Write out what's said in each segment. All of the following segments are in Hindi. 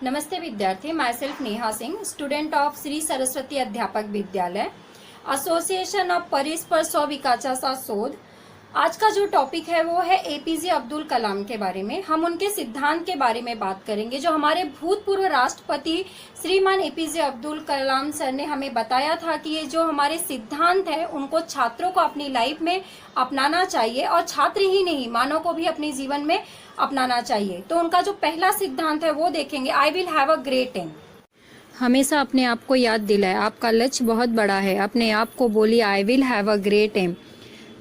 नमस्ते विद्यार्थी, my self Neha Singh, student of Shri Saraswati अध्यापक विद्यालय, असोसिएशन ऑफ परिसर स्वविकासाचा शोध। आज का जो टॉपिक है वो है एपीजे अब्दुल कलाम के बारे में। हम उनके सिद्धांत के बारे में बात करेंगे जो हमारे भूतपूर्व राष्ट्रपति श्रीमान एपीजे अब्दुल कलाम सर ने हमें बताया था कि ये जो हमारे सिद्धांत है उनको छात्रों को अपनी लाइफ में अपनाना चाहिए और छात्र ही नहीं मानव को भी अपने जीवन में अपनाना चाहिए। तो उनका जो पहला सिद्धांत है वो देखेंगे, I will have a great aim. हमेशा अपने आप को याद दिलाए, आपका लक्ष्य बहुत बड़ा है। अपने आप को बोलिए I will have a great aim.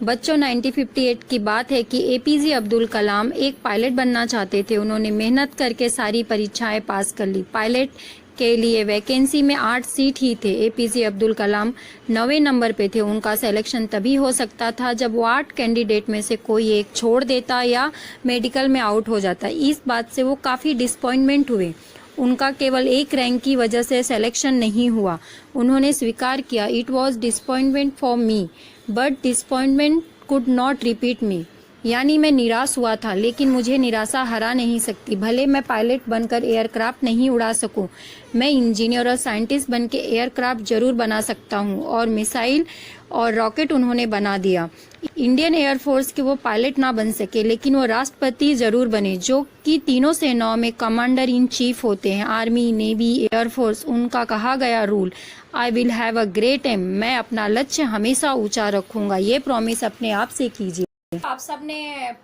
बच्चों, 1958 की बात है कि एपीजे अब्दुल कलाम एक पायलट बनना चाहते थे। उन्होंने मेहनत करके सारी परीक्षाएं पास कर ली। पायलट के लिए वैकेंसी में 8 सीट ही थे। एपीजे अब्दुल कलाम 9वें नंबर पे थे। उनका सिलेक्शन तभी हो सकता था जब वो 8 कैंडिडेट में से कोई एक छोड़ देता या मेडिकल में आउट हो जाता। इस बात से वो काफ़ी डिसअपॉइंटमेंट हुए। उनका केवल एक रैंक की वजह से सिलेक्शन नहीं हुआ। उन्होंने स्वीकार किया, it was disappointment for me but disappointment could not repeat me. यानी मैं निराश हुआ था लेकिन मुझे निराशा हरा नहीं सकती। भले मैं पायलट बनकर एयरक्राफ्ट नहीं उड़ा सकूं, मैं इंजीनियर और साइंटिस्ट बनकर एयरक्राफ्ट जरूर बना सकता हूं। और मिसाइल और रॉकेट उन्होंने बना दिया। इंडियन एयरफोर्स के वो पायलट ना बन सके लेकिन वो राष्ट्रपति जरूर बने, जो कि तीनों सेनाओं में कमांडर इन चीफ होते हैं, आर्मी, नेवी, एयरफोर्स। उनका कहा गया rule, I will have a great aim. मैं अपना लक्ष्य हमेशा ऊंचा रखूंगा। ये प्रॉमिस अपने आप से कीजिए। आप सबने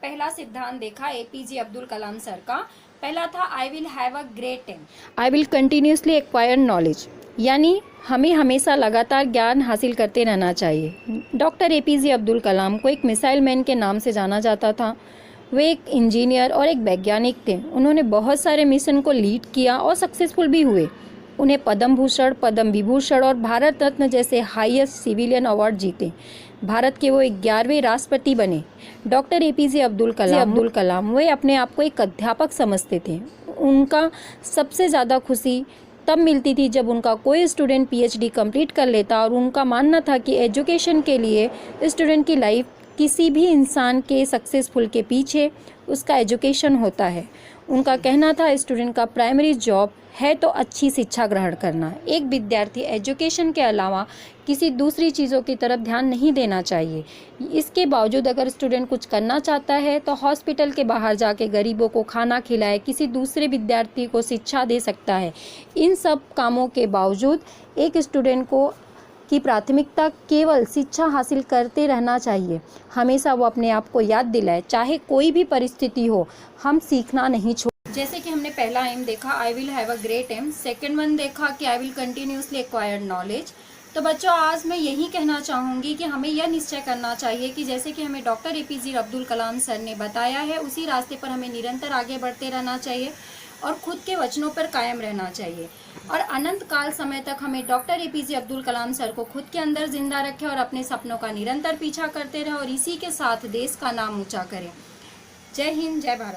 पहला सिद्धांत देखा एपीजे अब्दुल कलाम सर का। पहला था I will have a great aim. I will continuously acquire knowledge, यानी हमें हमेशा लगातार ज्ञान हासिल करते रहना चाहिए। डॉक्टर एपीजे अब्दुल कलाम को एक मिसाइल मैन के नाम से जाना जाता था। वे एक इंजीनियर और एक वैज्ञानिक थे। उन्होंने बहुत सारे मिशन को लीड किया और सक्सेसफुल भी हुए। उन्हें पद्म भूषण, पद्म विभूषण और भारत रत्न जैसे हाईएस्ट सिविलियन अवार्ड जीते। भारत के वो 11वें राष्ट्रपति बने। डॉक्टर एपीजे अब्दुल कलाम वे अपने आप को एक अध्यापक समझते थे। उनका सबसे ज़्यादा खुशी तब मिलती थी जब उनका कोई स्टूडेंट पीएचडी कंप्लीट कर लेता, और उनका मानना था कि एजुकेशन के लिए स्टूडेंट की लाइफ, किसी भी इंसान के सक्सेसफुल के पीछे उसका एजुकेशन होता है। उनका कहना था स्टूडेंट का प्राइमरी जॉब है तो अच्छी शिक्षा ग्रहण करना। एक विद्यार्थी एजुकेशन के अलावा किसी दूसरी चीज़ों की तरफ ध्यान नहीं देना चाहिए। इसके बावजूद अगर स्टूडेंट कुछ करना चाहता है तो हॉस्पिटल के बाहर जाके गरीबों को खाना खिलाए, किसी दूसरे विद्यार्थी को शिक्षा दे सकता है। इन सब कामों के बावजूद एक स्टूडेंट को की प्राथमिकता केवल शिक्षा हासिल करते रहना चाहिए। हमेशा वो अपने आप को याद दिलाए, चाहे कोई भी परिस्थिति हो, हम सीखना नहीं छोड़। जैसे कि हमने पहला एम देखा, I will have a great aim. Second one देखा कि I will continuously acquire knowledge. तो बच्चों, आज मैं यही कहना चाहूँगी कि हमें यह निश्चय करना चाहिए कि जैसे कि हमें doctor APJ Abdul Kalam sir ने बताया है, उसी रास्ते पर हमें निरंतर आगे बढ़ते रहना चाहिए और खुद के वचनों पर कायम रहना चाहिए। और अनंत काल समय तक हमें doctor APJ Abdul Kalam sir को खुद के अंदर जिंदा रखें और अपने सपनों का निरंतर पीछा करते रहें और इसी के साथ देश का नाम ऊंचा करें। जय हिंद, जय भारत।